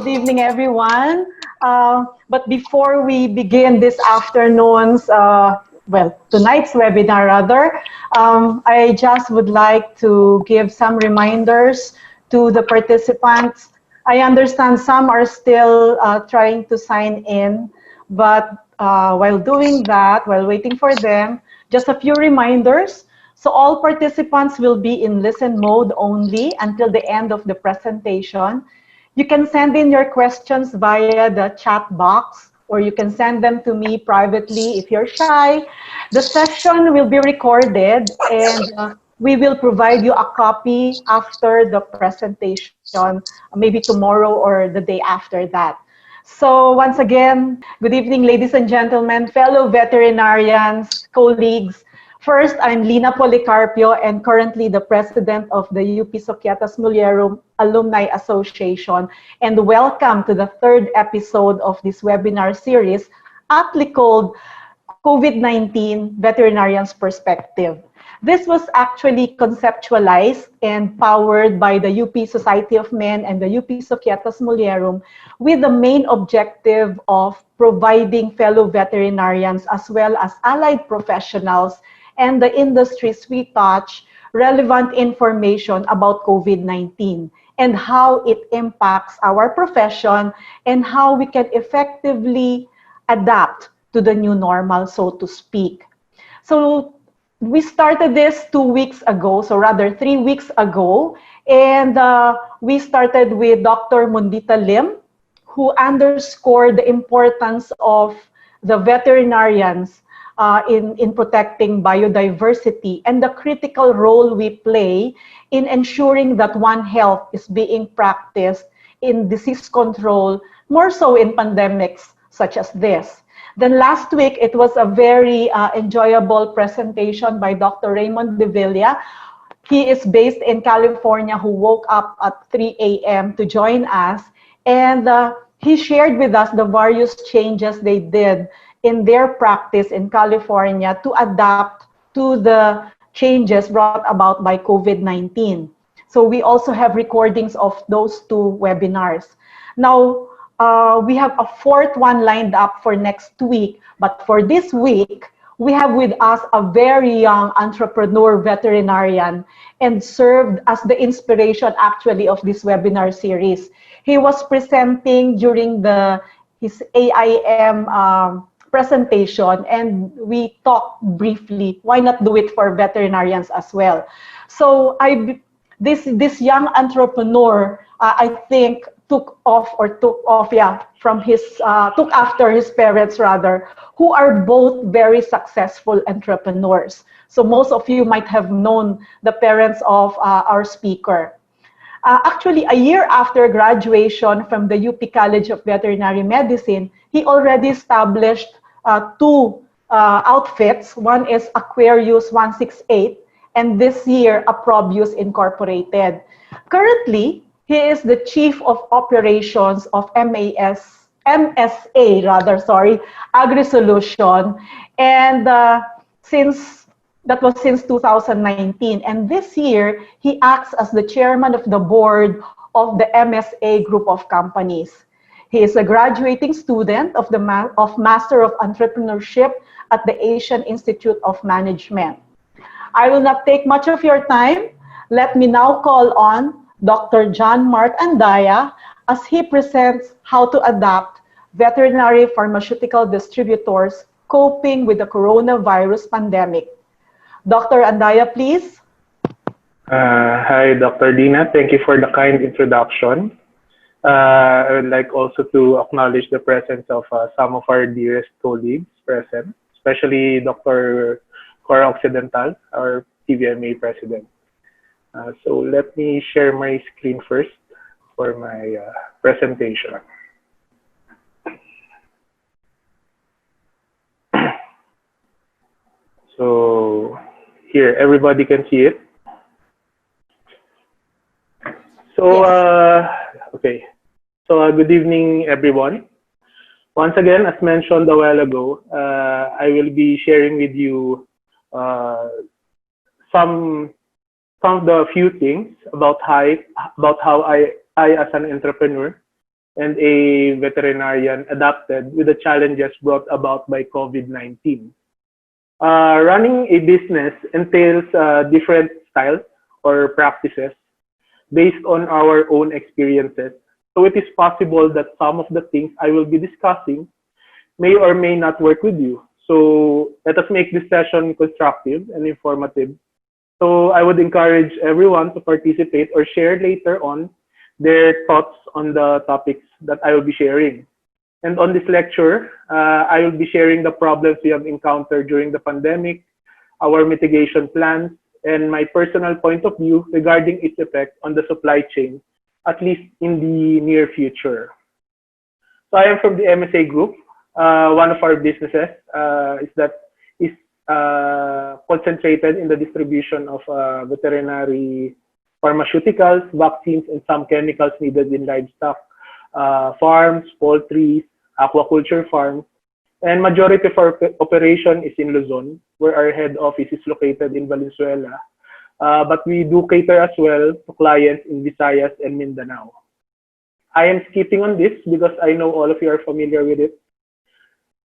Good evening, everyone. But before we begin this afternoon's, tonight's webinar rather, I just would like to give some reminders to the participants. I understand some are still trying to sign in, but while doing that, while waiting for them, just a few reminders. So all participants will be in listen mode only until the end of the presentation. You can send in your questions via the chat box, or you can send them to me privately if you're shy. The session will be recorded, and we will provide you a copy after the presentation, maybe tomorrow or the day after that. So once again, good evening, ladies and gentlemen, fellow veterinarians, colleagues. First, I'm Lina Policarpio and currently the president of the UP Societas Mulierum Alumni Association. And welcome to the third episode of this webinar series, aptly called COVID-19 Veterinarian's Perspective. This was actually conceptualized and powered by the UP Society of Men and the UP Societas Mulierum with the main objective of providing fellow veterinarians as well as allied professionals and the industries we touch relevant information about COVID-19 and how it impacts our profession and how we can effectively adapt to the new normal, so to speak. So we started this 2 weeks ago, so rather 3 weeks ago, and we started with Dr. Mundita Lim, who underscored the importance of the veterinarians in protecting biodiversity and the critical role we play in ensuring that One Health is being practiced in disease control, more so in pandemics such as this. Then last week, it was a very enjoyable presentation by Dr. Raymond De Villa. He is based in California, who woke up at 3 a.m. to join us. And he shared with us the various changes they did in their practice in California to adapt to the changes brought about by COVID-19. So we also have recordings of those two webinars. Now, we have a fourth one lined up for next week, but for this week, we have with us a very young entrepreneur veterinarian and served as the inspiration actually of this webinar series. He was presenting during his AIM presentation, and we talked briefly, why not do it for veterinarians as well? So this young entrepreneur, I think, took after his parents rather, who are both very successful entrepreneurs. So most of you might have known the parents of our speaker. Actually, a year after graduation from the UP College of Veterinary Medicine, he already established two outfits. One is Aquarius 168, and this year, Approbius Incorporated. Currently, he is the Chief of Operations of MSA, AgriSolution, and since 2019. And this year, he acts as the chairman of the board of the MSA group of companies. He is a graduating student of the Master of Entrepreneurship at the Asian Institute of Management. I will not take much of your time. Let me now call on Dr. John Mark Andaya as he presents how to adapt veterinary pharmaceutical distributors coping with the coronavirus pandemic. Dr. Andaya, please. Hi, Dr. Dina. Thank you for the kind introduction. I would like also to acknowledge the presence of some of our dearest colleagues present, especially Dr. Cora Occidental, our PVMA president. So let me share my screen first for my presentation. So here, everybody can see it. So, okay. So good evening, everyone. Once again, as mentioned a while ago, I will be sharing with you some of the few things about how I as an entrepreneur and a veterinarian adapted with the challenges brought about by COVID-19. Running a business entails different styles or practices based on our own experiences. So it is possible that some of the things I will be discussing may or may not work with you. So let us make this session constructive and informative. So I would encourage everyone to participate or share later on their thoughts on the topics that I will be sharing. And on this lecture, I will be sharing the problems we have encountered during the pandemic, our mitigation plans, and my personal point of view regarding its effect on the supply chain, at least in the near future. So I am from the MSA Group. One of our businesses is concentrated in the distribution of veterinary pharmaceuticals, vaccines, and some chemicals needed in livestock farms, poultry, aquaculture farms. And majority of our operation is in Luzon, where our head office is located in Valenzuela. But we do cater as well to clients in Visayas and Mindanao. I am skipping on this because I know all of you are familiar with it.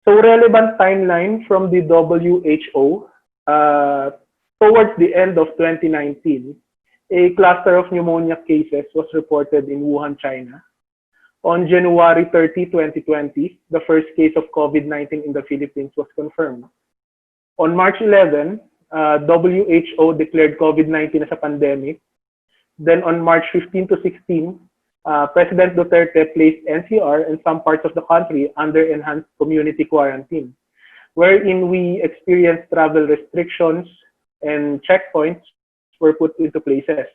So relevant timeline from the WHO, towards the end of 2019, a cluster of pneumonia cases was reported in Wuhan, China. On January 30, 2020, the first case of COVID-19 in the Philippines was confirmed. On March 11, WHO declared COVID-19 as a pandemic. Then on March 15 to 16, President Duterte placed NCR and some parts of the country under enhanced community quarantine, wherein we experienced travel restrictions and checkpoints were put into places.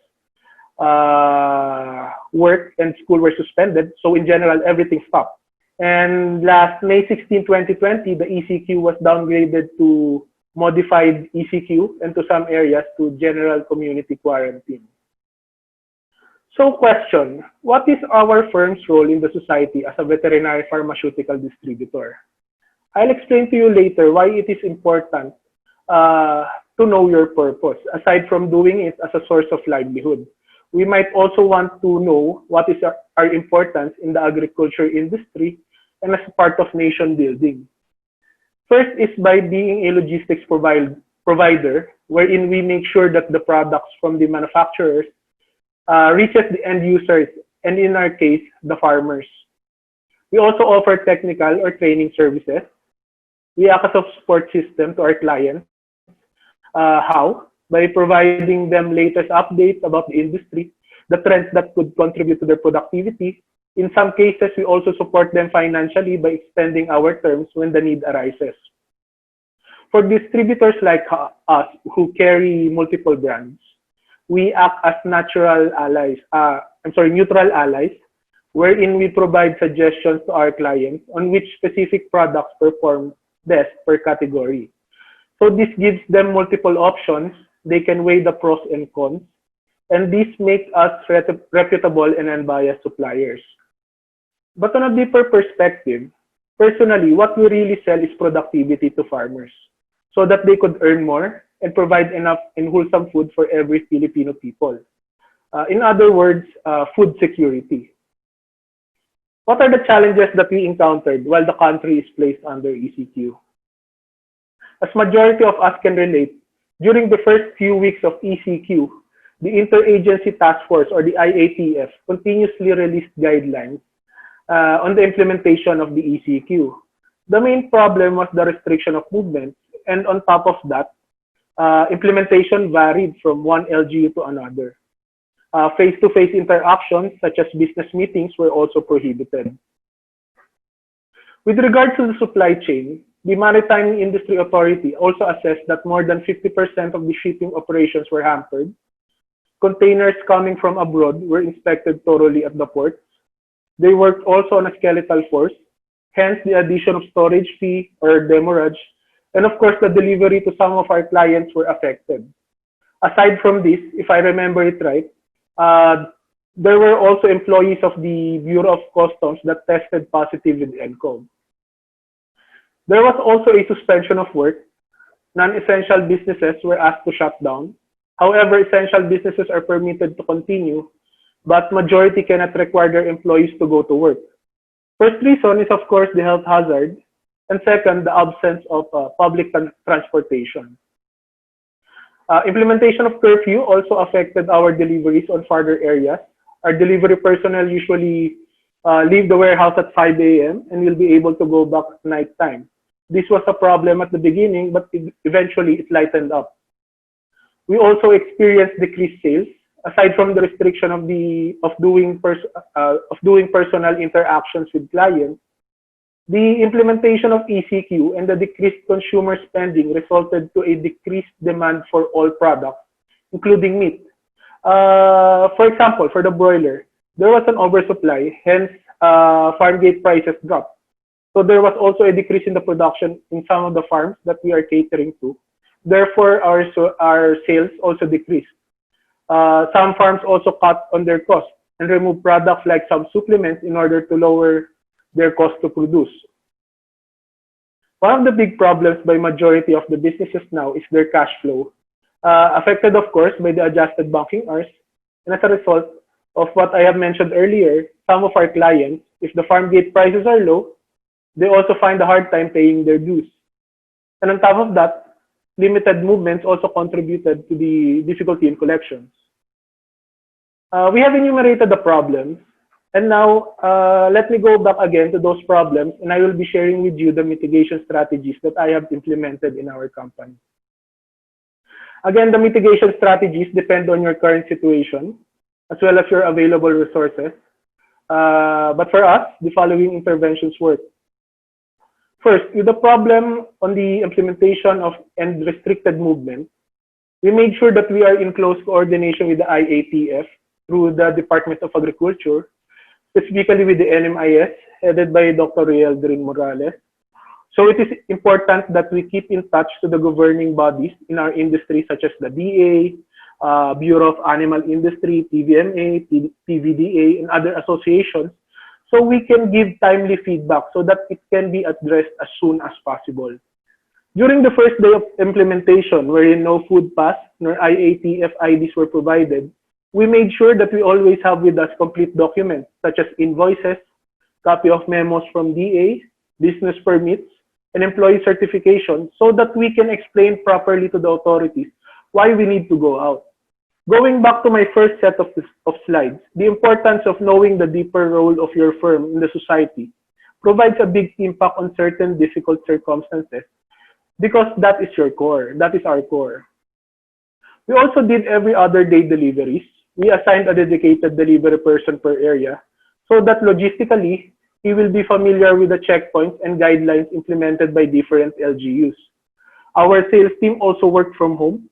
Work and school were suspended, so in general, everything stopped. And last May 16, 2020, the ECQ was downgraded to modified ECQ and to some areas to general community quarantine. So question, what is our firm's role in the society as a veterinary pharmaceutical distributor? I'll explain to you later why it is important to know your purpose, aside from doing it as a source of livelihood. We might also want to know what is our importance in the agriculture industry and as part of nation building. First is by being a logistics provider, wherein we make sure that the products from the manufacturers reaches the end users, and in our case, the farmers. We also offer technical or training services. We act as a support system to our clients. How? By providing them latest updates about the industry, the trends that could contribute to their productivity. In some cases, we also support them financially by extending our terms when the need arises. For distributors like us who carry multiple brands, we act as neutral allies, wherein we provide suggestions to our clients on which specific products perform best per category. So this gives them multiple options. They can weigh the pros and cons, and this makes us reputable and unbiased suppliers. But on a deeper perspective, personally, what we really sell is productivity to farmers so that they could earn more and provide enough and wholesome food for every Filipino people. In other words, food security. What are the challenges that we encountered while the country is placed under ECQ? As majority of us can relate, during the first few weeks of ECQ, the Interagency Task Force or the IATF continuously released guidelines on the implementation of the ECQ. The main problem was the restriction of movement, and on top of that, implementation varied from one LGU to another. Face-to-face interactions, such as business meetings, were also prohibited. With regard to the supply chain, the Maritime Industry Authority also assessed that more than 50% of the shipping operations were hampered. Containers coming from abroad were inspected thoroughly at the ports. They worked also on a skeletal force, hence the addition of storage fee or demurrage, and of course the delivery to some of our clients were affected. Aside from this, if I remember it right, there were also employees of the Bureau of Customs that tested positive with NCOV. There was also a suspension of work. Non-essential businesses were asked to shut down. However, essential businesses are permitted to continue, but majority cannot require their employees to go to work. First reason is, of course, the health hazard, and second, the absence of public transportation. Implementation of curfew also affected our deliveries on farther areas. Our delivery personnel usually leave the warehouse at 5 a.m. and will be able to go back at night time. This was a problem at the beginning, but eventually it lightened up. We also experienced decreased sales. Aside from the restriction of doing personal interactions with clients, the implementation of ECQ and the decreased consumer spending resulted to a decreased demand for all products, including meat. For example, for the broiler, there was an oversupply, hence farm gate prices dropped. So there was also a decrease in the production in some of the farms that we are catering to. Therefore, our sales also decreased. Some farms also cut on their costs and removed products like some supplements in order to lower their cost to produce. One of the big problems by majority of the businesses now is their cash flow, affected of course by the adjusted banking hours. And as a result of what I have mentioned earlier, some of our clients, if the farm gate prices are low, they also find a hard time paying their dues. And on top of that, limited movements also contributed to the difficulty in collections. We have enumerated the problems, and now let me go back again to those problems, and I will be sharing with you the mitigation strategies that I have implemented in our company. Again, the mitigation strategies depend on your current situation, as well as your available resources. But for us, the following interventions work. First, with the problem on the implementation of and restricted movement, we made sure that we are in close coordination with the IATF through the Department of Agriculture, specifically with the NMIS, headed by Dr. Morales. So it is important that we keep in touch to the governing bodies in our industry, such as the DA, Bureau of Animal Industry, PVMA, PVDA, and other associations, so we can give timely feedback so that it can be addressed as soon as possible. During the first day of implementation, wherein no food pass nor IATF IDs were provided, we made sure that we always have with us complete documents such as invoices, copy of memos from DA, business permits, and employee certification so that we can explain properly to the authorities why we need to go out. Going back to my first set of slides, the importance of knowing the deeper role of your firm in the society provides a big impact on certain difficult circumstances because that is your core, that is our core. We also did every other day deliveries. We assigned a dedicated delivery person per area so that logistically, he will be familiar with the checkpoints and guidelines implemented by different LGUs. Our sales team also worked from home.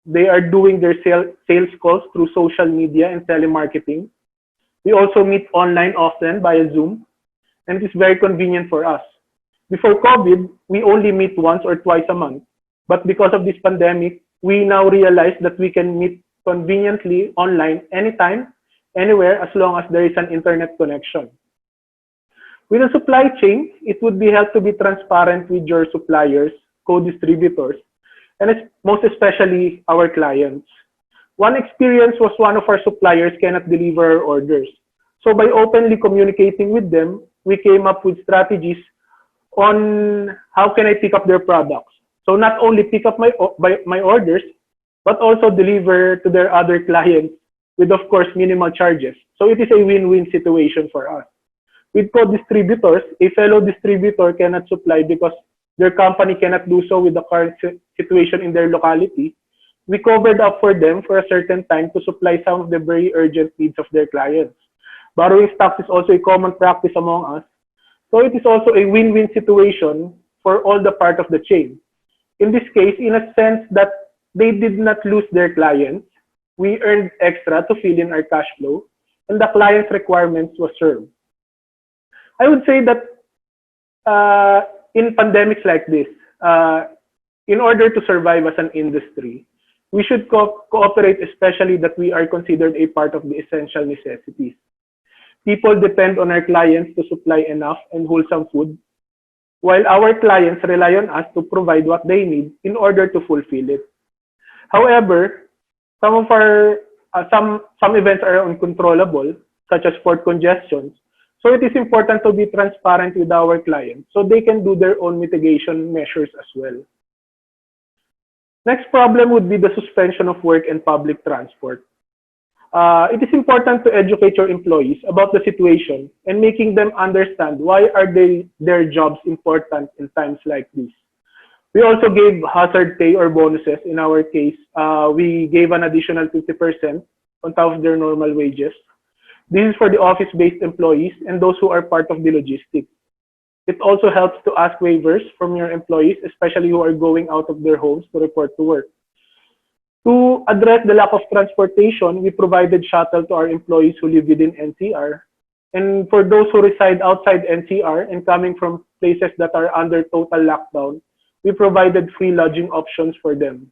They are doing their sales calls through social media and telemarketing. We also meet online often via Zoom, and it is very convenient for us. Before COVID, we only meet once or twice a month. But because of this pandemic, we now realize that we can meet conveniently online anytime, anywhere, as long as there is an internet connection. With the supply chain, it would be helpful to be transparent with your suppliers, co-distributors, and most especially our clients. One experience was one of our suppliers cannot deliver our orders. So by openly communicating with them, we came up with strategies on how can I pick up their products. So not only pick up my orders, but also deliver to their other clients with, of course, minimal charges. So it is a win-win situation for us. With co-distributors, a fellow distributor cannot supply because their company cannot do so with the current situation in their locality. We covered up for them for a certain time to supply some of the very urgent needs of their clients. Borrowing stocks is also a common practice among us. So it is also a win-win situation for all the part of the chain. In this case, in a sense that they did not lose their clients, we earned extra to fill in our cash flow, and the client's requirements were served. I would say that in pandemics like this, in order to survive as an industry, we should cooperate, especially that we are considered a part of the essential necessities. People depend on our clients to supply enough and wholesome food, while our clients rely on us to provide what they need in order to fulfill it. However, some of our some events are uncontrollable, such as port congestions. So it is important to be transparent with our clients so they can do their own mitigation measures as well. Next problem would be the suspension of work and public transport. It is important to educate your employees about the situation and making them understand why are their jobs important in times like this. We also gave hazard pay or bonuses. In our case, we gave an additional 50% on top of their normal wages. This is for the office-based employees and those who are part of the logistics. It also helps to ask waivers from your employees, especially who are going out of their homes to report to work. To address the lack of transportation, we provided shuttle to our employees who live within NCR. And for those who reside outside NCR and coming from places that are under total lockdown, we provided free lodging options for them.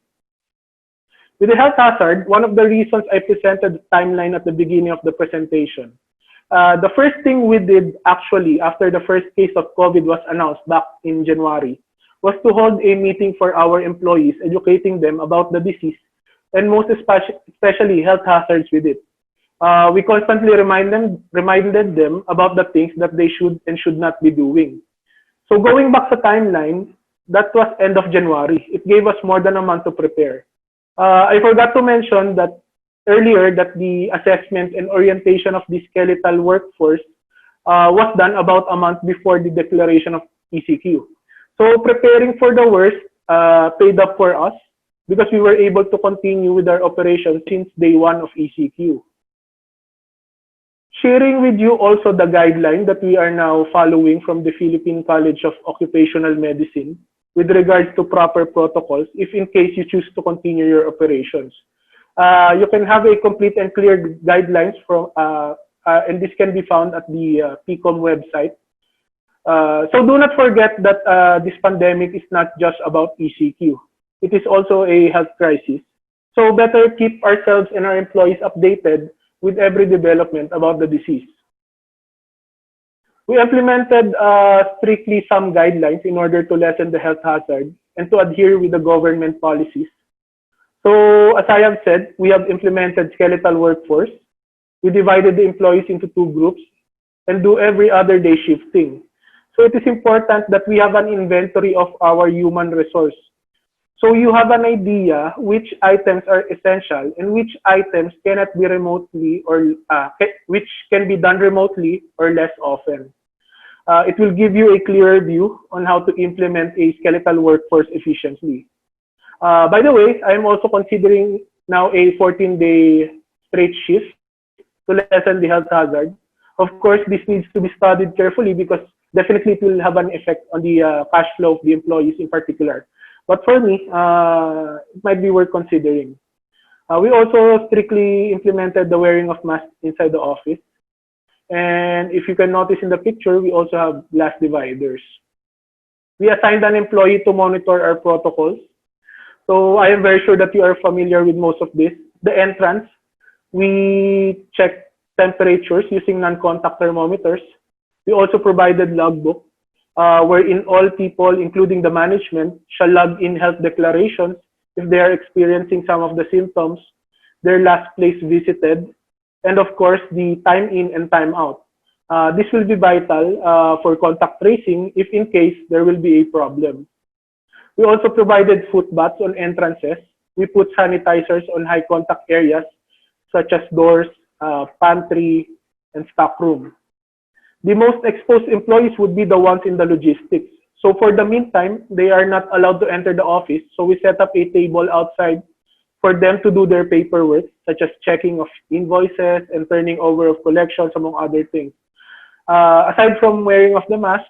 With the health hazard, one of the reasons I presented the timeline at the beginning of the presentation. The first thing we did actually after the first case of COVID was announced back in January was to hold a meeting for our employees, educating them about the disease and most especially health hazards with it. We constantly reminded them about the things that they should and should not be doing. So going back to timeline, that was end of January. It gave us more than a month to prepare. I forgot to mention that earlier that the assessment and orientation of the skeletal workforce was done about a month before the declaration of ECQ. So preparing for the worst paid up for us because we were able to continue with our operations since day one of ECQ. Sharing with you also the guideline that we are now following from the Philippine College of Occupational Medicine with regards to proper protocols if in case you choose to continue your operations. You can have a complete and clear guidelines from, and this can be found at the PCOM website. So do not forget that this pandemic is not just about ECQ. It is also a health crisis. So better keep ourselves and our employees updated with every development about the disease. We implemented strictly some guidelines in order to lessen the health hazard and to adhere with the government policies. So as I have said, we have implemented skeletal workforce. We divided the employees into two groups and do every other day shifting. So it is important that we have an inventory of our human resource. So you have an idea which items are essential and which items cannot be remotely or which can be done remotely or less often. It will give you a clearer view on how to implement a skeletal workforce efficiently. By the way, I am also considering now a 14-day straight shift to lessen the health hazard. Of course, this needs to be studied carefully because definitely it will have an effect on the cash flow of the employees in particular. But for me, it might be worth considering. We also strictly implemented the wearing of masks inside the office. And if you can notice in the picture, we also have glass dividers. We assigned an employee to monitor our protocols. So I am very sure that you are familiar with most of this. The entrance, we check temperatures using non-contact thermometers. We also provided logbook, wherein all people, including the management, shall log in health declarations if they are experiencing some of the symptoms, their last place visited, and of course, the time in and time out. This will be vital for contact tracing if in case there will be a problem. We also provided foot baths on entrances. We put sanitizers on high contact areas such as doors, pantry, and stock room. The most exposed employees would be the ones in the logistics. So for the meantime, they are not allowed to enter the office. So we set up a table outside for them to do their paperwork, such as checking of invoices and turning over of collections, among other things. Aside from wearing of the masks,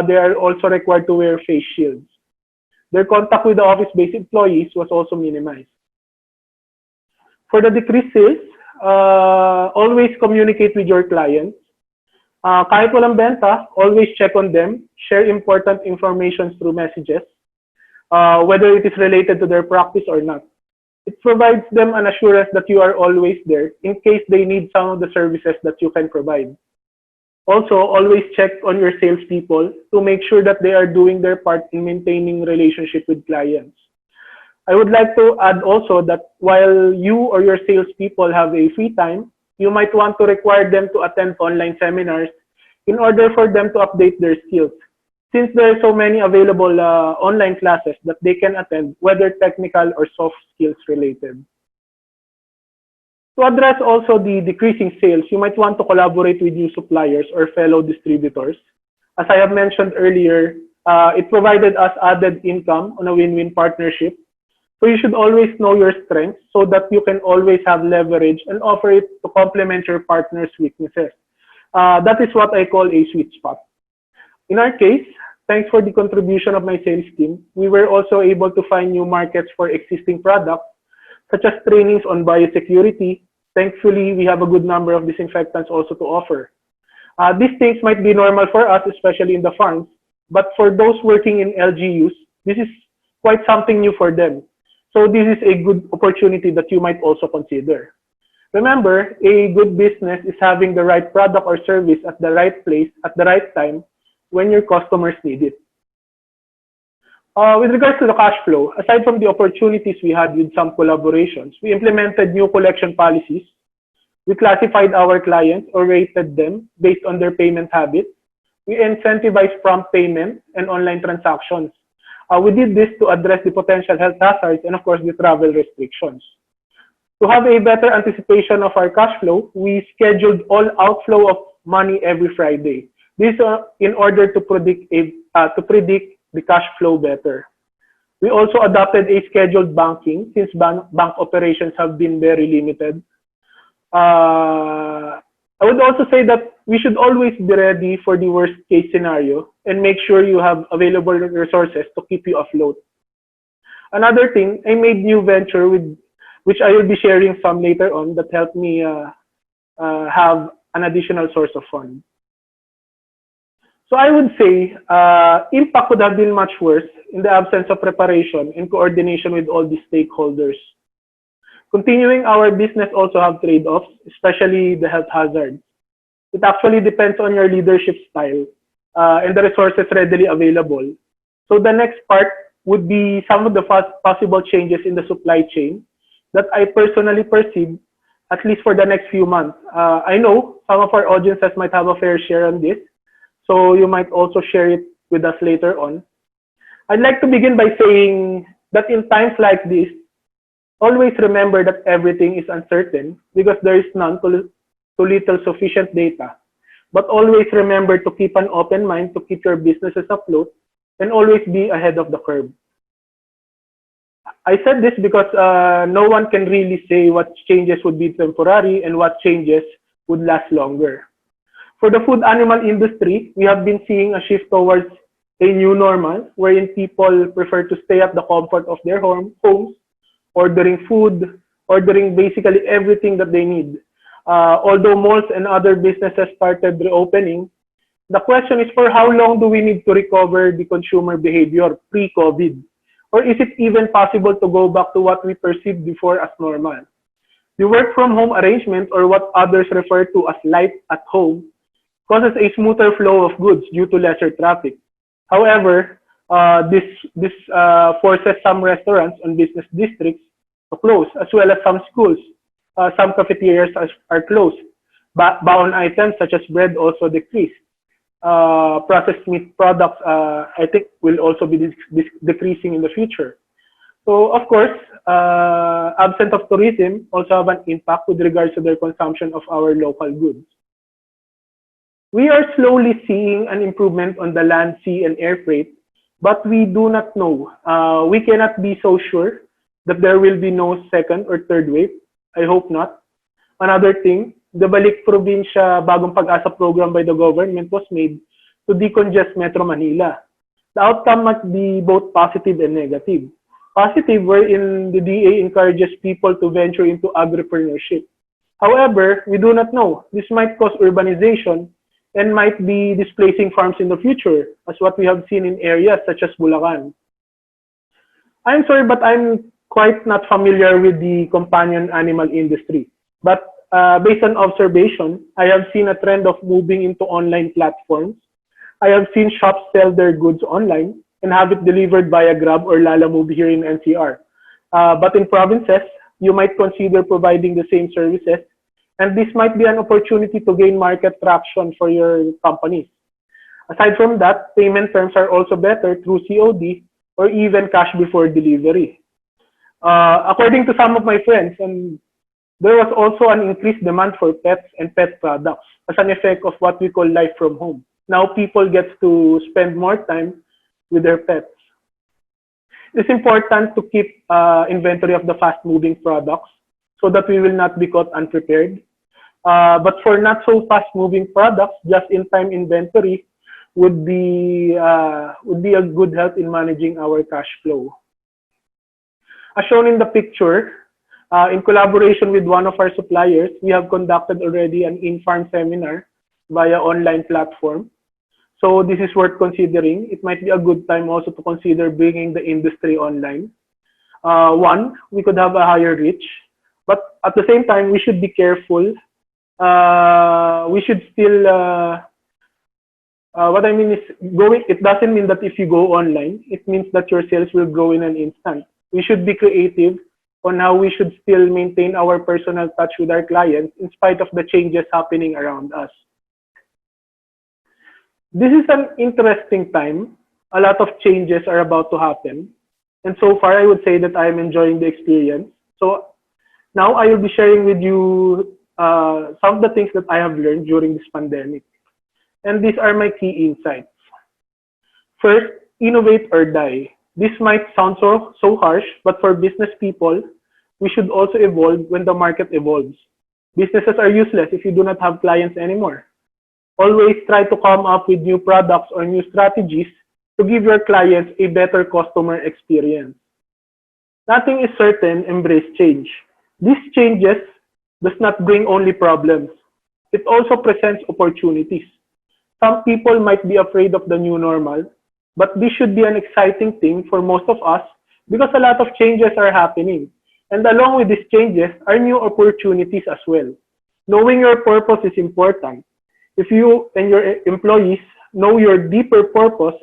they are also required to wear face shields. Their contact with the office-based employees was also minimized. For the decreased sales, always communicate with your clients. Kahit walang benta, always check on them, share important information through messages, whether it is related to their practice or not. It provides them an assurance that you are always there in case they need some of the services that you can provide. Also, always check on your salespeople to make sure that they are doing their part in maintaining relationship with clients. I would like to add also that while you or your salespeople have a free time, you might want to require them to attend online seminars in order for them to update their skills. Since there are so many available online classes that they can attend, whether technical or soft skills related. To address also the decreasing sales, you might want to collaborate with new suppliers or fellow distributors. As I have mentioned earlier, it provided us added income on a win-win partnership. So you should always know your strengths so that you can always have leverage and offer it to complement your partner's weaknesses. That is what I call a sweet spot. In our case, thanks for the contribution of my sales team, we were also able to find new markets for existing products, such as trainings on biosecurity. Thankfully, we have a good number of disinfectants also to offer. These things might be normal for us, especially in the farms, but for those working in LGUs, this is quite something new for them. So this is a good opportunity that you might also consider. Remember, a good business is having the right product or service at the right place at the right time when your customers need it. With regards to the cash flow, aside from the opportunities we had with some collaborations, we implemented new collection policies. We classified our clients or rated them based on their payment habits. We incentivized prompt payment and online transactions. We did this to address the potential health hazards and, of course, the travel restrictions. To have a better anticipation of our cash flow, we scheduled all outflow of money every Friday. This in order to predict the cash flow better. We also adopted a scheduled banking since bank operations have been very limited. I would also say that we should always be ready for the worst case scenario and make sure you have available resources to keep you afloat. Another thing, I made new venture with which I will be sharing some later on that helped me have an additional source of fund. So I would say impact could have been much worse in the absence of preparation and coordination with all the stakeholders. Continuing our business also have trade-offs, especially the health hazards. It actually depends on your leadership style and the resources readily available. So the next part would be some of the possible changes in the supply chain that I personally perceive, at least for the next few months. I know some of our audiences might have a fair share on this, so you might also share it with us later on. I'd like to begin by saying that in times like this, always remember that everything is uncertain because there is none to little sufficient data. But always remember to keep an open mind to keep your businesses afloat and always be ahead of the curve. I said this because no one can really say what changes would be temporary and what changes would last longer. For the food animal industry, we have been seeing a shift towards a new normal wherein people prefer to stay at the comfort of their homes, ordering food, ordering basically everything that they need. Although malls and other businesses started reopening, the question is for how long do we need to recover the consumer behavior pre-COVID? Or is it even possible to go back to what we perceived before as normal? The work from home arrangement, or what others refer to as life at home, causes a smoother flow of goods due to lesser traffic. However, this forces some restaurants and business districts to close, as well as some schools. Some cafeterias are closed. Bound items such as bread also decrease. Processed meat products, I think, will also be decreasing in the future. So, of course, absence of tourism also have an impact with regards to their consumption of our local goods. We are slowly seeing an improvement on the land, sea, and air freight, but we do not know. We cannot be so sure that there will be no second or third wave. I hope not. Another thing, the Balik Probinsya Bagong Pag-asa program by the government was made to decongest Metro Manila. The outcome must be both positive and negative. Positive, wherein the DA encourages people to venture into agripreneurship. However, we do not know. This might cause urbanization and might be displacing farms in the future, as what we have seen in areas such as Bulacan. I'm sorry, but I'm quite not familiar with the companion animal industry. But based on observation, I have seen a trend of moving into online platforms. I have seen shops sell their goods online and have it delivered via Grab or Lalamove here in NCR. But in provinces, you might consider providing the same services And this might be an opportunity to gain market traction for your companies. Aside from that, payment terms are also better through COD or even cash before delivery. According to some of my friends, and there was also an increased demand for pets and pet products as an effect of what we call life from home. Now people get to spend more time with their pets. It's important to keep inventory of the fast-moving products so that we will not be caught unprepared. But for not so fast-moving products, just-in-time inventory would be a good help in managing our cash flow. As shown in the picture, in collaboration with one of our suppliers, we have conducted already an in-farm seminar via online platform. So this is worth considering. It might be a good time also to consider bringing the industry online. One, we could have a higher reach, but at the same time, we should be careful. We should still, what I mean is going, it doesn't mean that if you go online, it means that your sales will grow in an instant. We should be creative on how we should still maintain our personal touch with our clients in spite of the changes happening around us. This is an interesting time. A lot of changes are about to happen. And so far, I would say that I am enjoying the experience. So now I will be sharing with you some of the things that I have learned during this pandemic. And these are my key insights. First, innovate or die. This might sound so harsh, but for business people, we should also evolve when the market evolves. Businesses are useless if you do not have clients anymore. Always try to come up with new products or new strategies to give your clients a better customer experience. Nothing is certain, embrace change. These changes does not bring only problems. It also presents opportunities. Some people might be afraid of the new normal, but this should be an exciting thing for most of us because a lot of changes are happening. And along with these changes are new opportunities as well. Knowing your purpose is important. If you and your employees know your deeper purpose,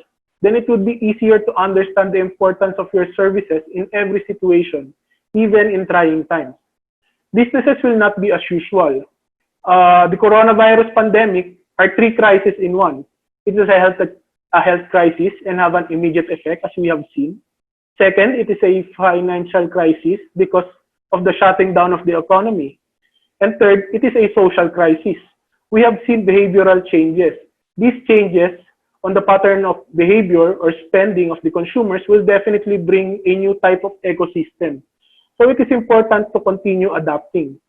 then it would be easier to understand the importance of your services in every situation, even in trying times. Businesses will not be as usual. The coronavirus pandemic are three crises in one. It is a health crisis and have an immediate effect, as we have seen. Second, it is a financial crisis because of the shutting down of the economy. And third, it is a social crisis. We have seen behavioral changes. These changes on the pattern of behavior or spending of the consumers will definitely bring a new type of ecosystem. So it is important to continue adapting.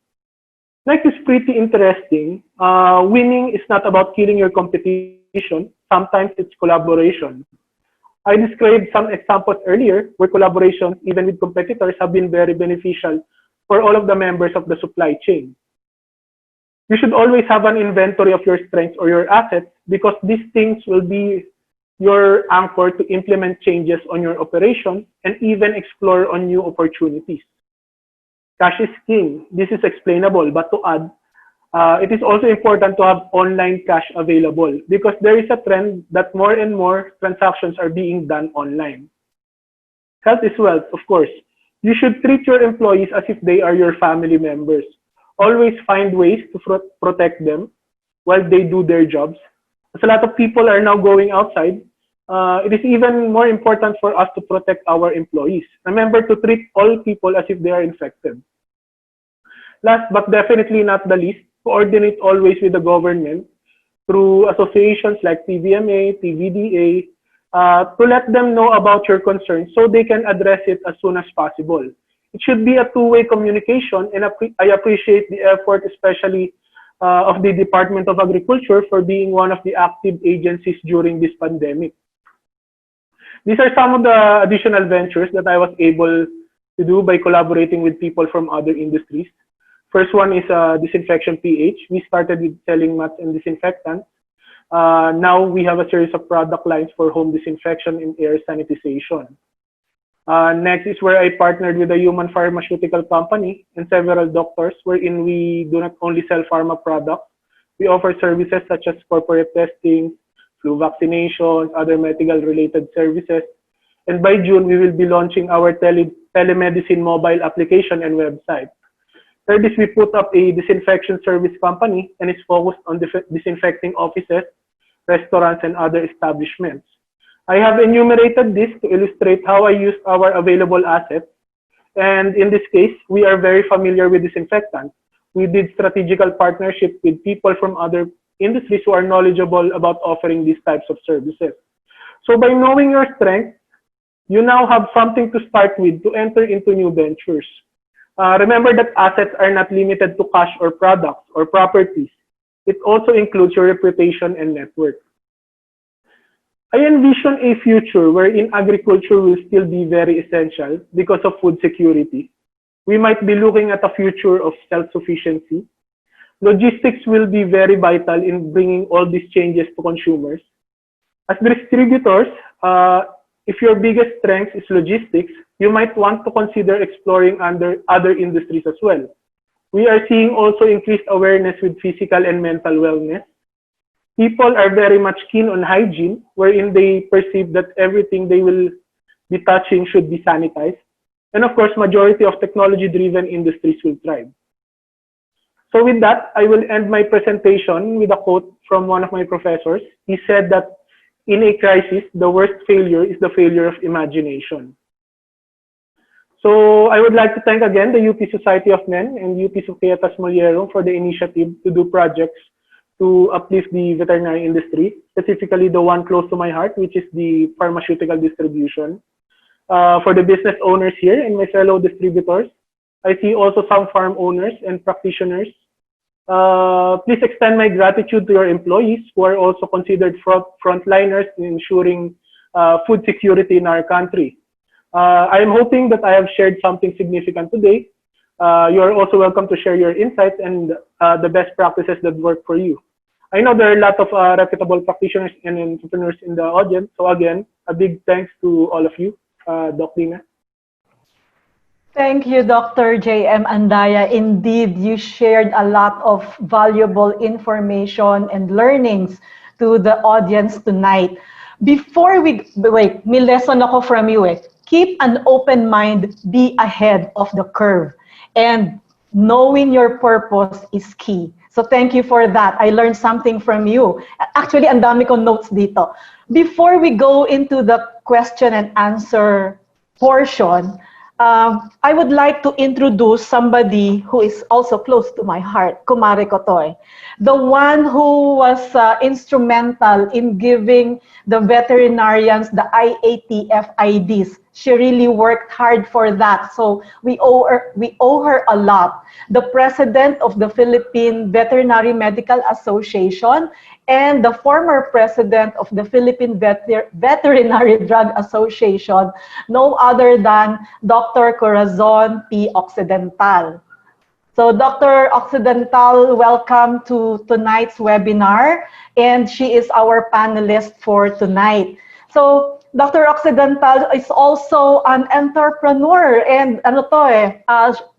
Next is pretty interesting. Winning is not about killing your competition. Sometimes it's collaboration. I described some examples earlier where collaborations, even with competitors, have been very beneficial for all of the members of the supply chain. You should always have an inventory of your strengths or your assets because these things will be your anchor to implement changes on your operation and even explore on new opportunities. Cash is king. This is explainable, but to add, it is also important to have online cash available because there is a trend that more and more transactions are being done online. Health is wealth, of course. You should treat your employees as if they are your family members. Always find ways to protect them while they do their jobs. As a lot of people are now going outside, it is even more important for us to protect our employees. Remember to treat all people as if they are infected. Last but definitely not the least, coordinate always with the government through associations like TVMA, TVDA, to let them know about your concerns so they can address it as soon as possible. It should be a two-way communication, and I appreciate the effort, especially of the Department of Agriculture for being one of the active agencies during this pandemic. These are some of the additional ventures that I was able to do by collaborating with people from other industries. First one is disinfection pH. We started with selling mats and disinfectants. Now we have a series of product lines for home disinfection and air sanitization. Next is where I partnered with a human pharmaceutical company and several doctors wherein we do not only sell pharma products, we offer services such as corporate testing, flu vaccinations, other medical related services. And by June, we will be launching our telemedicine mobile application and website. Third is we put up a disinfection service company and is focused on disinfecting offices, restaurants, and other establishments. I have enumerated this to illustrate how I use our available assets. And in this case, we are very familiar with disinfectants. We did strategical partnership with people from other industries who are knowledgeable about offering these types of services. So by knowing your strength, you now have something to start with to enter into new ventures. Remember that assets are not limited to cash or products or properties. It also includes your reputation and network. I envision a future wherein agriculture will still be very essential because of food security. We might be looking at a future of self-sufficiency. Logistics will be very vital in bringing all these changes to consumers. As distributors, if your biggest strength is logistics, you might want to consider exploring other industries as well. We are seeing also increased awareness with physical and mental wellness. People are very much keen on hygiene, wherein they perceive that everything they will be touching should be sanitized. And of course, majority of technology-driven industries will thrive. So with that, I will end my presentation with a quote from one of my professors. He said that in a crisis, the worst failure is the failure of imagination. So I would like to thank again the UP Society of Men and UP Suquetas Moliero for the initiative to do projects to uplift the veterinary industry, specifically the one close to my heart, which is the pharmaceutical distribution. For the business owners here and my fellow distributors, I see also some farm owners and practitioners. Please extend my gratitude to your employees who are also considered frontliners in ensuring food security in our country. I am hoping that I have shared something significant today. You are also welcome to share your insights and the best practices that work for you. I know there are a lot of reputable practitioners and entrepreneurs in the audience. So again, a big thanks to all of you, Doc Dina. Thank you, Dr. JM Andaya. Indeed, you shared a lot of valuable information and learnings to the audience tonight. Before we, wait, may lesson ako from you eh. Keep an open mind, be ahead of the curve. And knowing your purpose is key. So thank you for that. I learned something from you. Actually, ang dami kong notes dito. Before we go into the question and answer portion, I would like to introduce somebody who is also close to my heart, Kumare Kotoy, the one who was instrumental in giving the veterinarians the IATF IDs. She really worked hard for that, so we owe her a lot. The president of the Philippine Veterinary Medical Association and the former president of the Philippine Veterinary Drug Association, no other than Dr. Corazon P. Occidental. So Dr. Occidental, welcome to tonight's webinar, and she is our panelist for tonight. So Dr. Occidental is also an entrepreneur and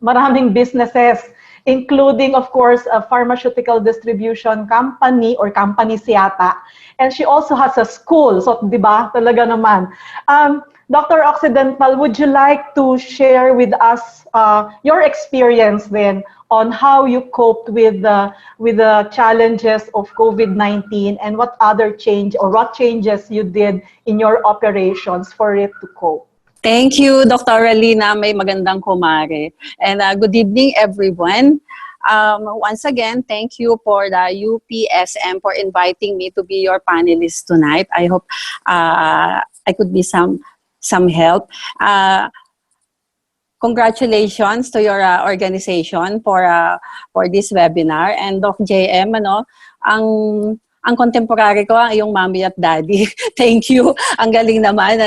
maraming businesses, including, of course, a pharmaceutical distribution company or company siyata. And she also has a school. So, di ba? Talaga naman. Dr. Occidental, would you like to share with us your experience then on how you coped with the challenges of COVID-19 and what other changes you did in your operations for it to cope? Thank you, Dr. Alina. May magandang kumare. And good evening, everyone. Once again, thank you for the UPSM for inviting me to be your panelist tonight. I hope I could be some help. Congratulations to your organization for this webinar. And Doc JM, ang contemporary ko, ang iyong mommy at daddy. Thank you. Ang galing naman,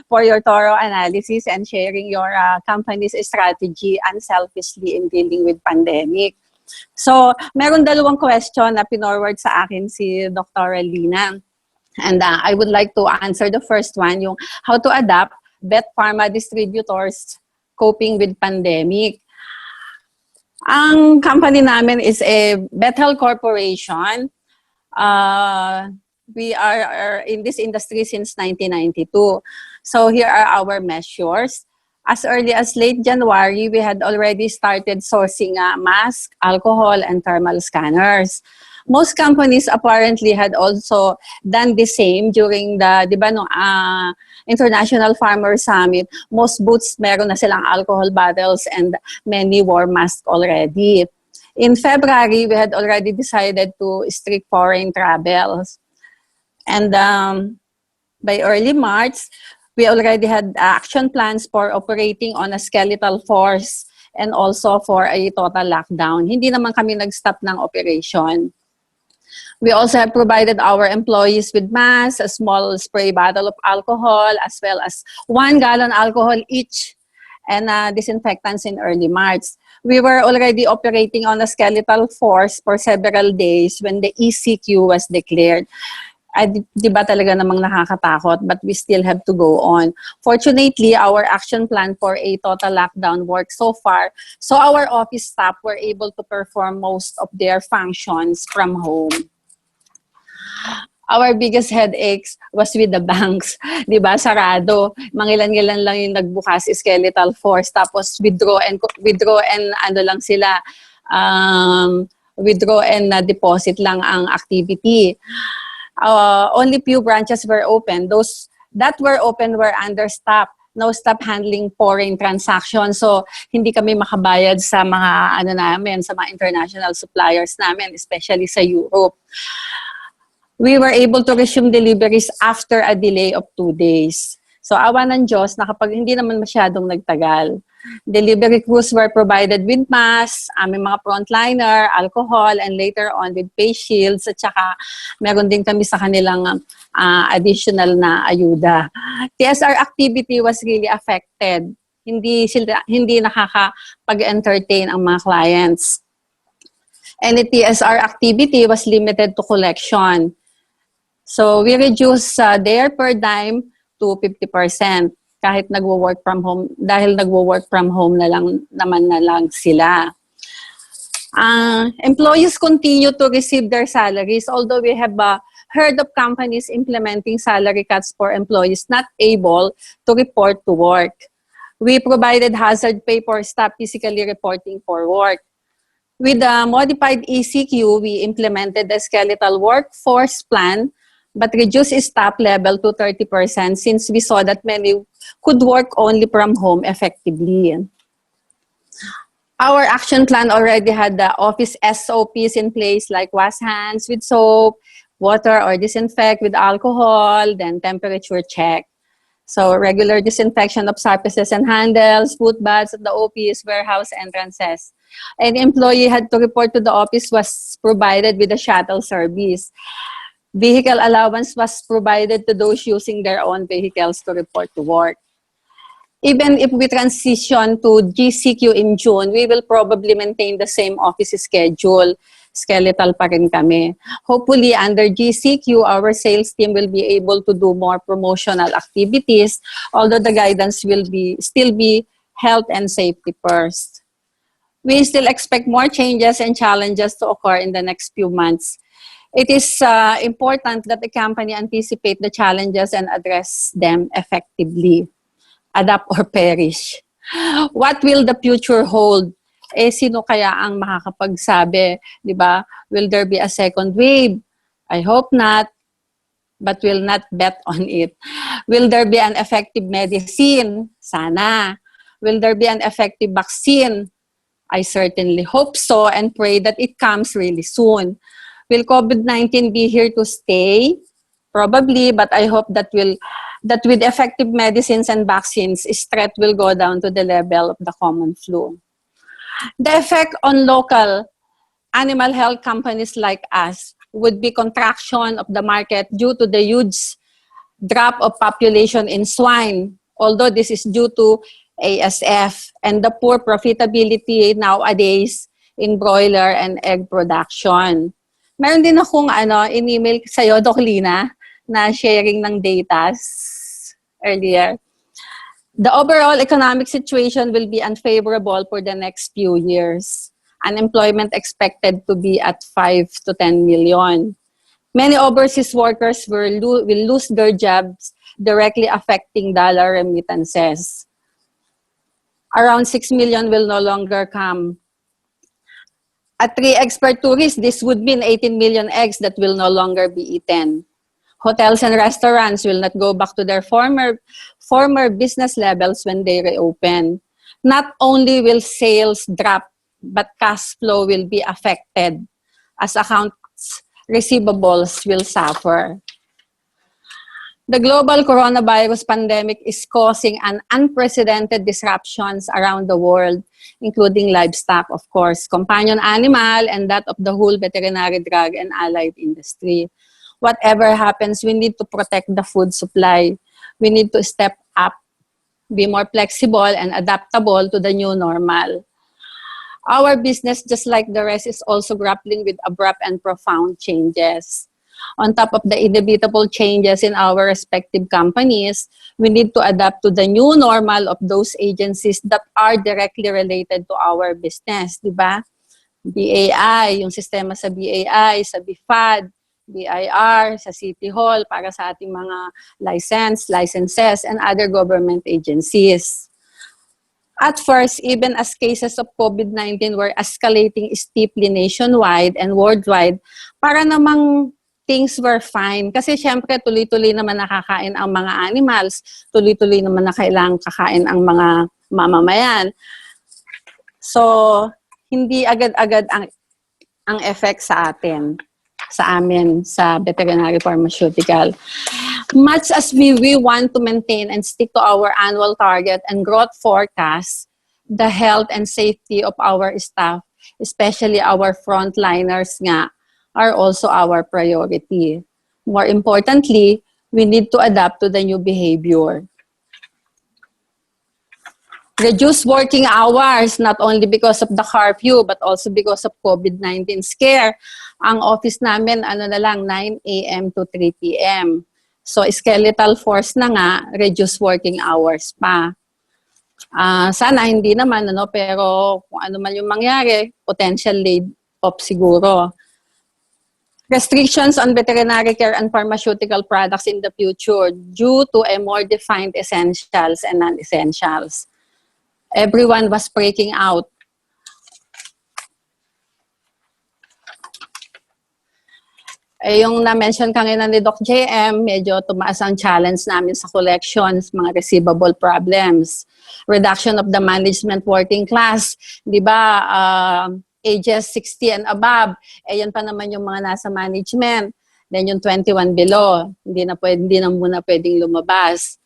for your thorough analysis and sharing your company's strategy unselfishly in dealing with pandemic. So, meron dalawang question na pinorward sa akin si Dr. Alina. And I would like to answer the first one, yung how to adapt vet pharma distributors coping with pandemic. Ang company namin is a Bethel Corporation. We are in this industry since 1992. So here are our measures. As early as late January, we had already started sourcing mask, alcohol, and thermal scanners. Most companies apparently had also done the same during the, di ba, no, International Farmer Summit. Most booths meron na silang alcohol bottles and many wore masks already. In February, we had already decided to strict foreign travels. And by early March, we already had action plans for operating on a skeletal force and also for a total lockdown. Hindi naman kami nag-stop ng operation. We also have provided our employees with masks, a small spray bottle of alcohol, as well as 1 gallon alcohol each, and disinfectants in early March. We were already operating on a skeletal force for several days when the ECQ was declared. Di ba talaga namang nakakatakot, but we still have to go on. Fortunately, our action plan for a total lockdown worked so far, so our office staff were able to perform most of their functions from home. Our biggest headaches was with the banks. Di ba? Sarado. Mangilan-ngilan lang yung nagbukas, skeletal force. Tapos withdraw and ano lang sila, withdraw and deposit lang ang activity. Only few branches were open. Those that were open were understaffed. No staff handling foreign transactions. So, hindi kami makabayad sa mga, sa mga international suppliers namin, especially sa Europe. We were able to resume deliveries after a delay of 2 days. So, awa ng Diyos na kapag hindi naman masyadong nagtagal. Delivery crews were provided with masks, aming mga frontliner, alcohol, and later on with face shields. At saka, meron din kami sa kanilang additional na ayuda. TSR activity was really affected. Hindi nakakapag-entertain ang mga clients. And the TSR activity was limited to collection. So, we reduced their per dime to 50%. Kahit nagwo-work from home, dahil nagwo-work from home na lang sila. Employees continue to receive their salaries, although we have heard of companies implementing salary cuts for employees not able to report to work. We provided hazard pay for staff physically reporting for work. With the modified ECQ, we implemented the skeletal workforce plan but reduced staff level to 30% since we saw that many could work only from home effectively. Our action plan already had the office SOPs in place like wash hands with soap, water or disinfect with alcohol, then temperature check. So regular disinfection of surfaces and handles, foot baths at the office, warehouse entrances. An employee had to report to the office was provided with a shuttle service. Vehicle allowance was provided to those using their own vehicles to report to work. Even if we transition to GCQ in June, we will probably maintain the same office schedule. Skeletal pa rin kami. Hopefully, under GCQ, our sales team will be able to do more promotional activities, although the guidance will still be health and safety first. We still expect more changes and challenges to occur in the next few months. It is important that the company anticipate the challenges and address them effectively. Adapt or perish. What will the future hold? Sino kaya ang makakapagsabi? Di ba? Will there be a second wave? I hope not, but will not bet on it. Will there be an effective medicine? Sana. Will there be an effective vaccine? I certainly hope so and pray that it comes really soon. Will COVID-19 be here to stay? Probably, but I hope that with effective medicines and vaccines, threat will go down to the level of the common flu. The effect on local animal health companies like us would be contraction of the market due to the huge drop of population in swine, although this is due to ASF and the poor profitability nowadays in broiler and egg production. Meron din akong in-email sa'yo, Doc Lina, na sharing ng data earlier. The overall economic situation will be unfavorable for the next few years. Unemployment expected to be at 5 to 10 million. Many overseas workers will lose their jobs, directly affecting dollar remittances. Around 6 million will no longer come. At 3 eggs per tourist, this would mean 18 million eggs that will no longer be eaten. Hotels and restaurants will not go back to their former business levels when they reopen. Not only will sales drop, but cash flow will be affected as accounts receivables will suffer. The global coronavirus pandemic is causing an unprecedented disruptions around the world, including livestock, of course, companion animal, and that of the whole veterinary drug and allied industry. Whatever happens, we need to protect the food supply. We need to step up, be more flexible and adaptable to the new normal. Our business, just like the rest, is also grappling with abrupt and profound changes. On top of the inevitable changes in our respective companies, we need to adapt to the new normal of those agencies that are directly related to our business, di ba? BAI, yung sistema sa BAI, sa BIFAD, BIR, sa City Hall, para sa ating mga licenses, and other government agencies. At first, even as cases of COVID-19 were escalating steeply nationwide and worldwide, para namang things were fine. Kasi syempre, tuloy-tuloy naman nakakain ang mga animals, tuloy-tuloy naman na kailangang kakain ang mga mamamayan. So, hindi agad-agad ang effect sa amin, sa veterinary pharmaceutical. Much as we want to maintain and stick to our annual target and growth forecast, the health and safety of our staff, especially our frontliners nga, are also our priority. More importantly, we need to adapt to the new behavior. Reduce working hours, not only because of the curfew, but also because of COVID-19 scare. Ang office namin, 9 a.m. to 3 p.m. So, skeletal force na nga, reduce working hours pa. Sana hindi naman, pero kung ano man yung mangyari, potential laid-off siguro. Restrictions on veterinary care and pharmaceutical products in the future due to a more defined essentials and non-essentials. Everyone was breaking out. Yung na-mention kanina ni Dr.JM, medyo tumaas ang challenge namin sa collections, mga receivable problems. Reduction of the management working class. Di ba, ages 60 and above, yan pa naman yung mga nasa management. Then yung 21 below, hindi na muna pwedeng lumabas.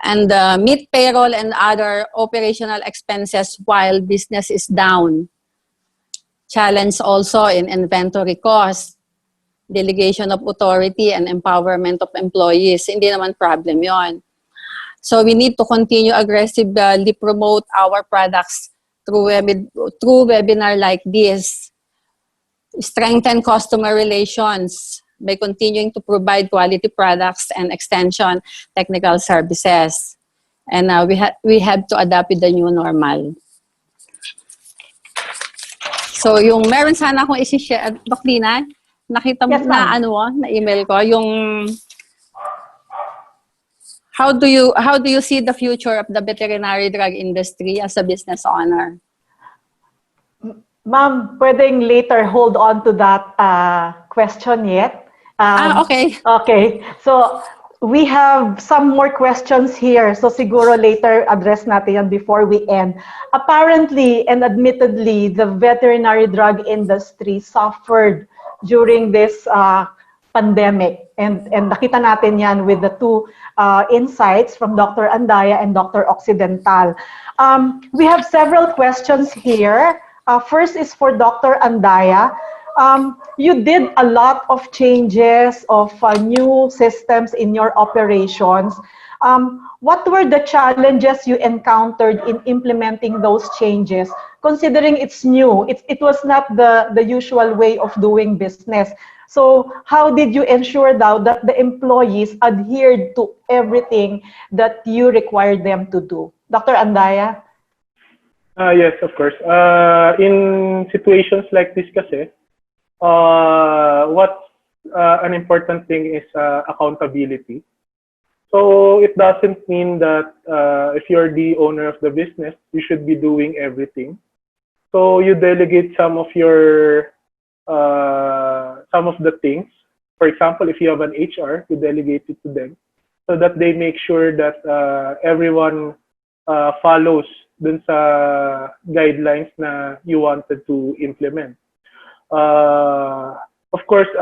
And meet payroll and other operational expenses while business is down. Challenge also in inventory costs, delegation of authority and empowerment of employees. Hindi naman problem yon. So we need to continue aggressively promote our products through webinar like this. Strengthen customer relations by continuing to provide quality products and extension technical services. And we have to adapt with the new normal. So yung meron sana akong isi-share, Doc Lina, nakita mo Yes, na na email ko, yung how do you see the future of the veterinary drug industry as a business owner? Ma'am, pwedeng later hold on to that question yet. Okay. Okay. So, we have some more questions here. So, siguro later address natin yan before we end. Apparently and admittedly, the veterinary drug industry suffered during this pandemic. And nakita natin yan with the two insights from Dr. Andaya and Dr. Occidental. We have several questions here. First is for Dr. Andaya. You did a lot of changes of new systems in your operations. What were the challenges you encountered in implementing those changes? Considering it's new, it was not the usual way of doing business. So how did you ensure now that the employees adhered to everything that you required them to do? Dr. Andaya? Yes, of course. In situations like this kasi, what's an important thing is accountability. So it doesn't mean that if you're the owner of the business, you should be doing everything. So you delegate some of the things. For example, if you have an HR, you delegate it to them so that they make sure that everyone follows dun sa guidelines na you wanted to implement. Of course,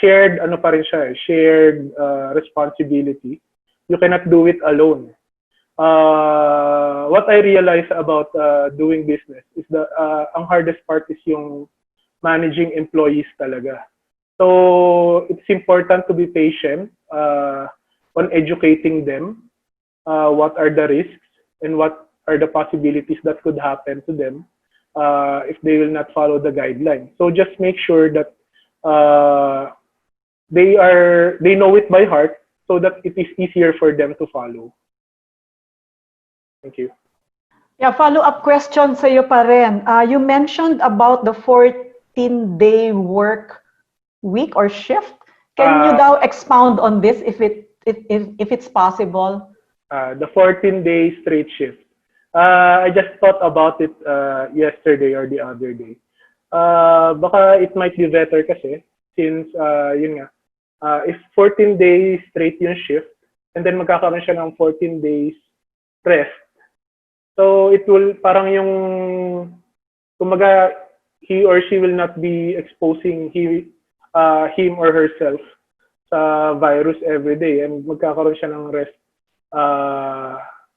shared ano pa rin siya, shared responsibility. You cannot do it alone. What I realize about doing business is that ang hardest part is yung managing employees talaga. So it's important to be patient on educating them what are the risks and what are the possibilities that could happen to them if they will not follow the guidelines. So just make sure that they know it by heart so that it is easier for them to follow. Thank you. Yeah, follow-up question sa iyo pa rin. You mentioned about the 14-day work week or shift. Can you now expound on this if it's possible? The 14-day straight shift. I just thought about it yesterday or the other day. Baka it might be better kasi since yun nga, if 14 days straight yung shift and then magkakaroon siya ng 14 days rest. So it will parang yung kumaga he or she will not be exposing him or herself sa virus every day and magkakaroon siya ng rest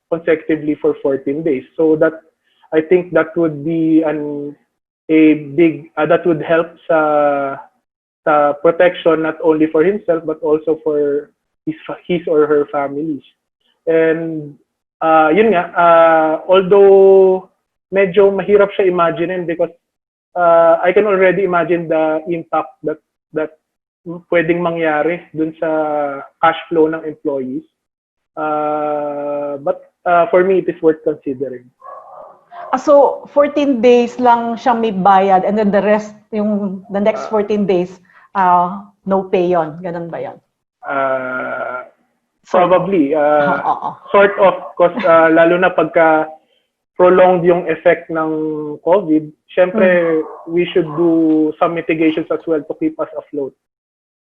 consecutively for 14 days. So that I think that would be that would help sa protection not only for himself but also for his or her families. And yun nga, although medyo mahirap siya imagine because I can already imagine the impact that pwedeng mangyari dun sa cash flow ng employees. But for me, it is worth considering. So 14 days lang siyang may bayad and then the rest, the next 14 days, no pay yon. Ganun ba yan? Probably. Sort of. Because lalo na pagka prolonged yung effect ng COVID, syempre, we should do some mitigations as well to keep us afloat.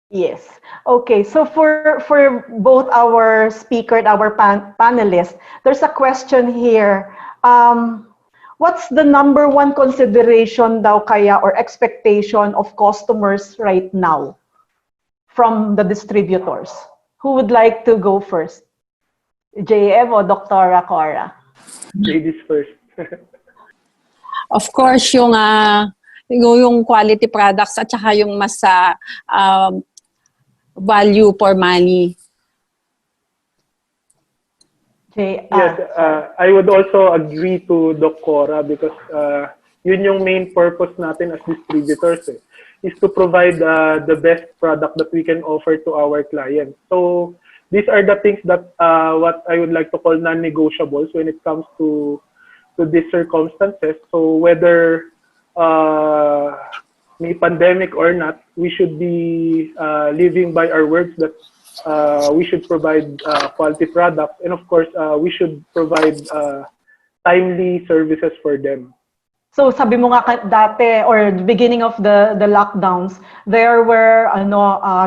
Yes. Okay. So for both our speaker and our panelists, there's a question here. What's the number one consideration daw kaya or expectation of customers right now from the distributors? Who would like to go first? JM or Dr. Cora? Ladies first. Of course, yung quality products at saka yung mas value for money. Yes, I would also agree to Doc Cora because yun yung main purpose natin as distributors is to provide the best product that we can offer to our clients. So these are the things that what I would like to call non-negotiables when it comes to these circumstances. So whether may pandemic or not, we should be living by our words that we should provide quality products, and of course, we should provide timely services for them. So sabi mo nga dati or the beginning of the lockdowns, there were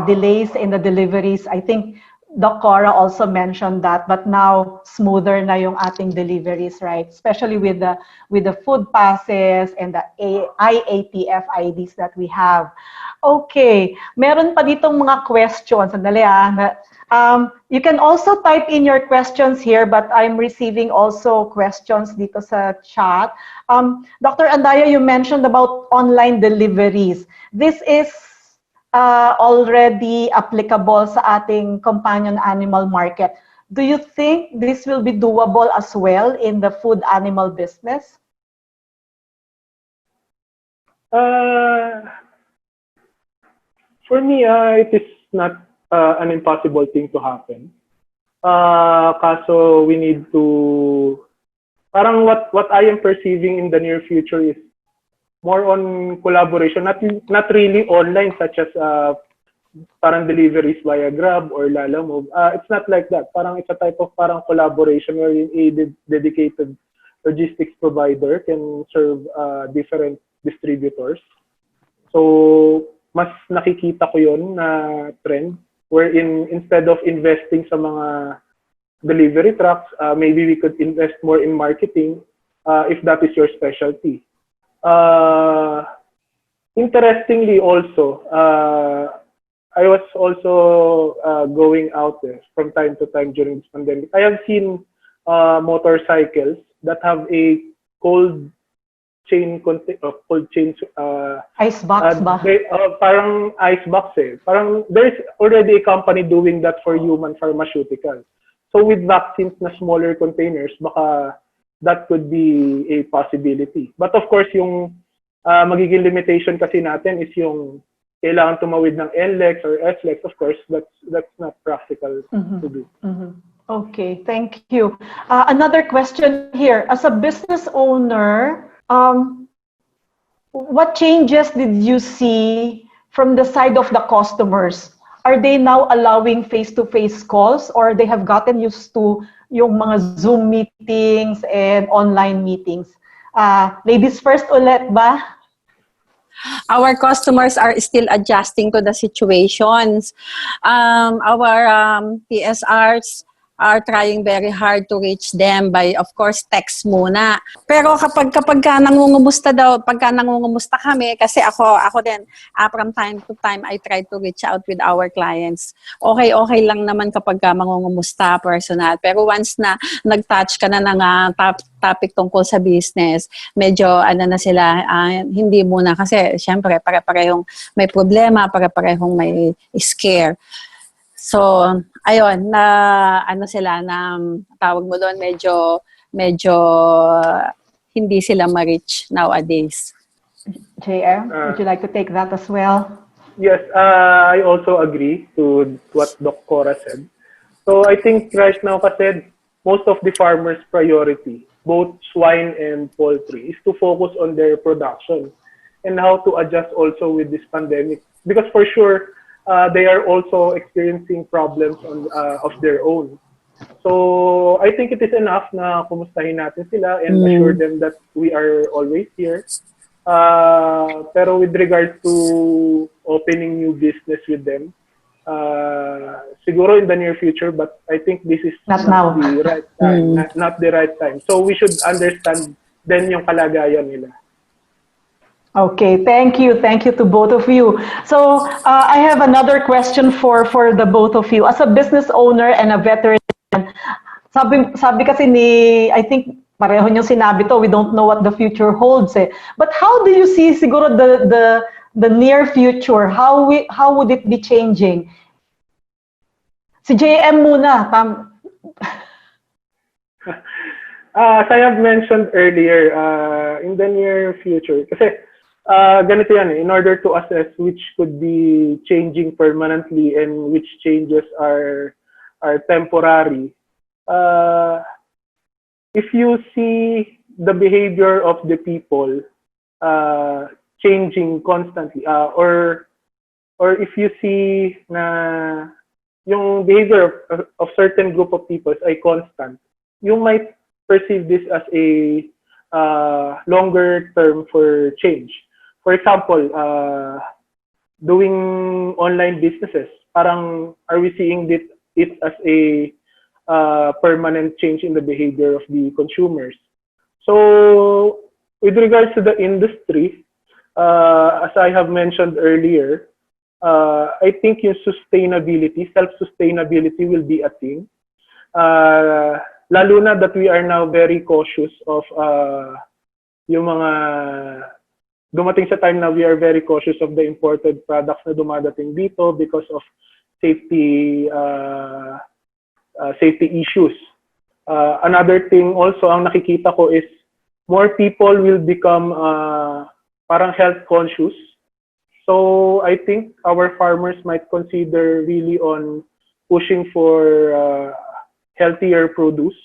delays in the deliveries. I think Doc Cora also mentioned that, but now smoother na yung ating deliveries, right? Especially with the food passes and the IATF IDs that we have. Okay, meron pa ditong mga questions. Sandali you can also type in your questions here, but I'm receiving also questions dito sa chat. Dr. Andaya, you mentioned about online deliveries. This is already applicable sa ating companion animal market. Do you think this will be doable as well in the food animal business? For me, it is not an impossible thing to happen. Kaso we need to, parang what I am perceiving in the near future is more on collaboration, not really online, such as parang deliveries via Grab or Lalamove. It's not like that. Parang it's a type of parang collaboration where a dedicated logistics provider can serve different distributors. So, mas nakikita ko yon na trend wherein instead of investing sa mga delivery trucks, maybe we could invest more in marketing if that is your specialty. Interestingly also, I was also going out there from time to time during this pandemic. I have seen motorcycles that have a cold chain Ice box ba? parang ice box eh. Parang there's already a company doing that for human pharmaceutical. So with vaccines na smaller containers, baka that could be a possibility. But of course, yung magiging limitation kasi natin is yung kailangan tumawid ng NLEX or SLEX. Of course, that's not practical to do. Okay, thank you. Another question here. As a business owner, what changes did you see from the side of the customers? Are they now allowing face-to-face calls or they have gotten used to yung mga Zoom meetings and online meetings? Ladies first ulit ba? Our customers are still adjusting to the situations. Our PSRs are trying very hard to reach them by, of course, text muna. Pero kapag nangungumusta kami, kasi ako din, from time to time, I try to reach out with our clients. Okay lang naman kapag mangungumusta personal. Pero once na nag-touch ka na ng topic tungkol sa business, medyo na sila, hindi muna kasi syempre pare-parehong may problema, pare-parehong may scare. So, ayun, na sila na tawag mo doon, medyo hindi sila ma-reach nowadays. JM, would you like to take that as well? Yes, I also agree to what Doc Cora said. So I think right now kasi most of the farmers' priority, both swine and poultry, is to focus on their production and how to adjust also with this pandemic. Because for sure, they are also experiencing problems of their own. So I think it is enough na kumustahin natin sila and assure them that we are always here. Pero with regards to opening new business with them, siguro in the near future, but I think this is not the right time, not the right time. So we should understand then yung kalagayan nila. Okay, thank you to both of you. So I have another question for the both of you. As a business owner and a veterinarian, sabi kasi I think pareho niyong sinabi to, we don't know what the future holds eh. But how do you see siguro the near future? How would it be changing? Si JM muna. As I have mentioned earlier, in the near future, kasi ganito yan eh, in order to assess which could be changing permanently and which changes are temporary, if you see the behavior of the people changing constantly, or if you see na yung behavior of certain group of people ay constant, you might perceive this as a longer term for change. For example, doing online businesses, parang are we seeing it as a permanent change in the behavior of the consumers? So, with regards to the industry, as I have mentioned earlier, I think yung sustainability, self-sustainability will be a thing. Lalo na that we are now very cautious of yung mga dumating sa time na we are very cautious of the imported products na dumadating dito because of safety issues. Another thing also ang nakikita ko is more people will become parang health conscious. So I think our farmers might consider really on pushing for healthier produce.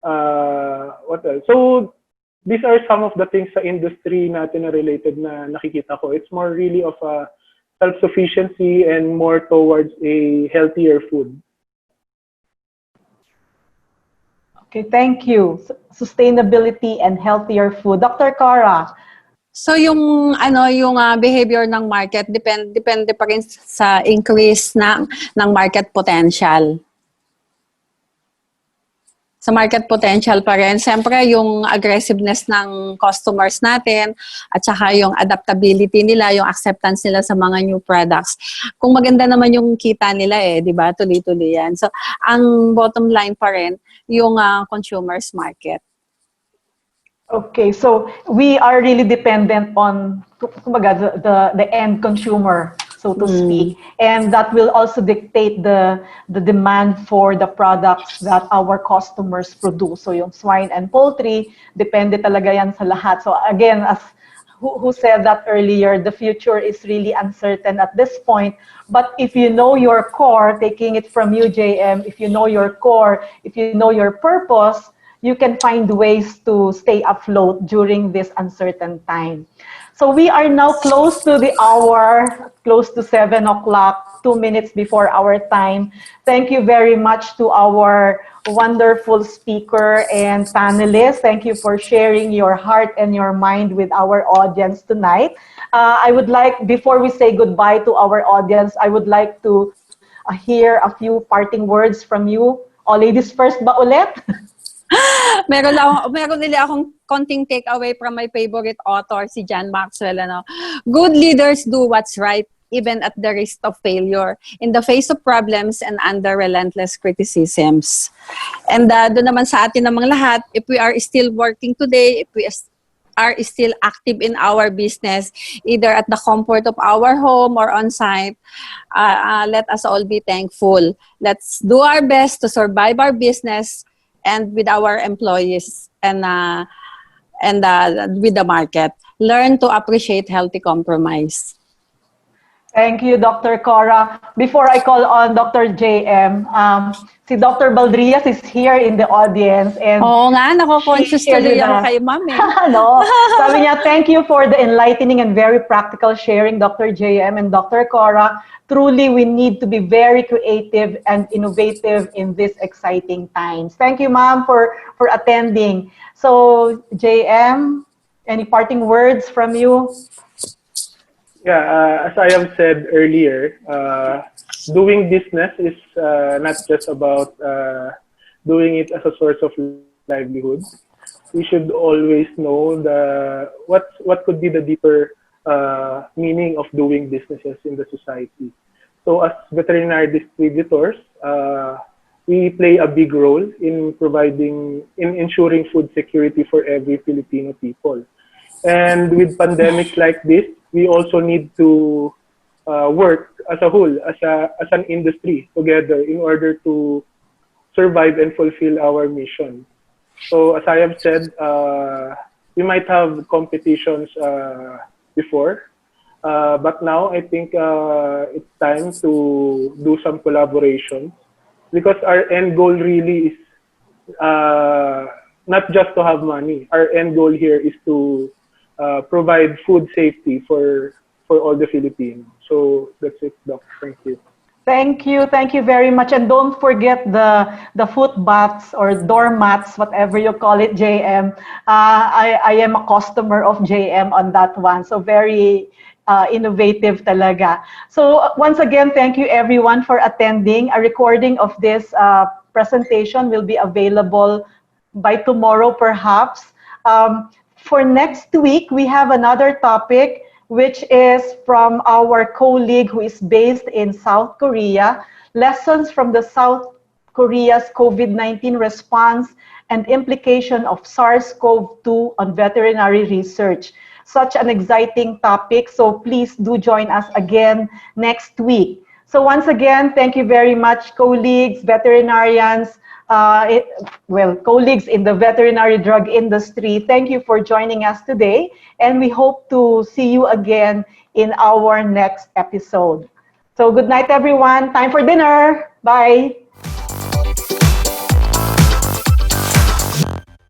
What else? So these are some of the things sa industry natin na related na nakikita ko. It's more really of a self-sufficiency and more towards a healthier food. Okay, thank you. Sustainability and healthier food. Dr. Cara. So yung yung behavior ng market depende pa rin sa increase ng market potential. Sa market potential pa rin, siyempre yung aggressiveness ng customers natin at saka yung adaptability nila, yung acceptance nila sa mga new products. Kung maganda naman yung kita nila di ba? Tuloy-tuloy yan. So ang bottom line pa rin yung consumers market. Okay, so we are really dependent on kumbaga, the end consumer, so to speak. And that will also dictate the demand for the products that our customers produce. So yung swine and poultry, depende talaga yan sa lahat. So again, as who said that earlier, the future is really uncertain at this point. But if you know your core, taking it from you, JM, if you know your core, if you know your purpose, you can find ways to stay afloat during this uncertain time. So we are now close to the hour, close to 7 o'clock, 2 minutes before our time. Thank you very much to our wonderful speaker and panelists. Thank you for sharing your heart and your mind with our audience tonight. I would like, before we say goodbye to our audience, I would like to hear a few parting words from you. All ladies first ba ulit? meron nila akong konting takeaway from my favorite author, si John Maxwell. Good leaders do what's right even at the risk of failure, in the face of problems and under relentless criticisms. And doon naman sa atin namang lahat, if we are still working today, if we are still active in our business, either at the comfort of our home or on site, let us all be thankful. Let's do our best to survive our business and with our employees and with the market. Learn to appreciate healthy compromise. Thank you, Dr. Cora. Before I call on Dr. JM, si Dr. Baldrias is here in the audience. And Oo nga, nako-conscious tuloy ako kay ma'am no. Sabi niya, thank you for the enlightening and very practical sharing, Dr. JM and Dr. Cora. Truly, we need to be very creative and innovative in these exciting times. Thank you, ma'am, for attending. So, JM, any parting words from you? Yeah, as I have said earlier, doing business is not just about doing it as a source of livelihood. We should always know what could be the deeper meaning of doing businesses in the society. So as veterinary distributors, we play a big role in ensuring food security for every Filipino people. And with pandemics like this, we also need to work as a whole, as an industry together in order to survive and fulfill our mission. So as I have said, we might have competitions before, but now I think it's time to do some collaboration, because our end goal really is not just to have money. Our end goal here is to provide food safety for all the Filipinos. So that's it, Doc. Thank you. Thank you very much. And don't forget the foot baths or doormats, whatever you call it, JM. I am a customer of JM on that one. So very innovative talaga. So once again, thank you everyone for attending. A recording of this presentation will be available by tomorrow, perhaps. For next week, we have another topic, which is from our colleague who is based in South Korea, lessons from the South Korea's COVID-19 response and implication of SARS-CoV-2 on veterinary research. Such an exciting topic, so please do join us again next week. So once again, thank you very much, colleagues, veterinarians, colleagues in the veterinary drug industry. Thank you for joining us today, and we hope to see you again in our next episode. So good night, everyone. Time for dinner. Bye.